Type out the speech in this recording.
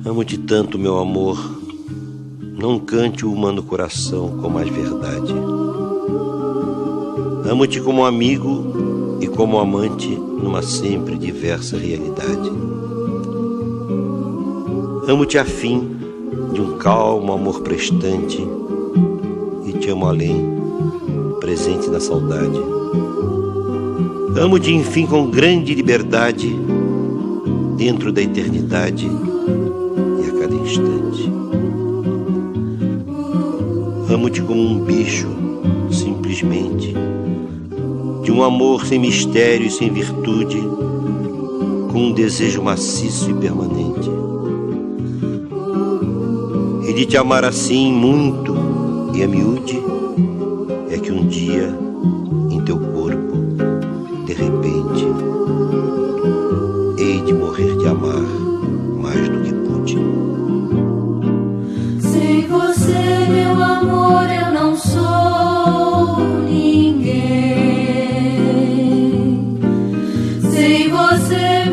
Amo-te tanto, meu amor, não cante o humano coração com mais verdade. Amo-te como amigo e como amante numa sempre diversa realidade. Amo-te a fim de um calmo amor prestante e te amo além, presente na saudade. Amo-te, enfim, com grande liberdade, dentro da eternidade e a cada instante. Amo-te como um bicho, simplesmente, de um amor sem mistério e sem virtude, com um desejo maciço e permanente. E de te amar assim muito e a miúde, é que um dia, em teu corpo, de repente, hei de morrer de amar mais do que pude. Sem você, meu amor, eu não sou ninguém. Sem você,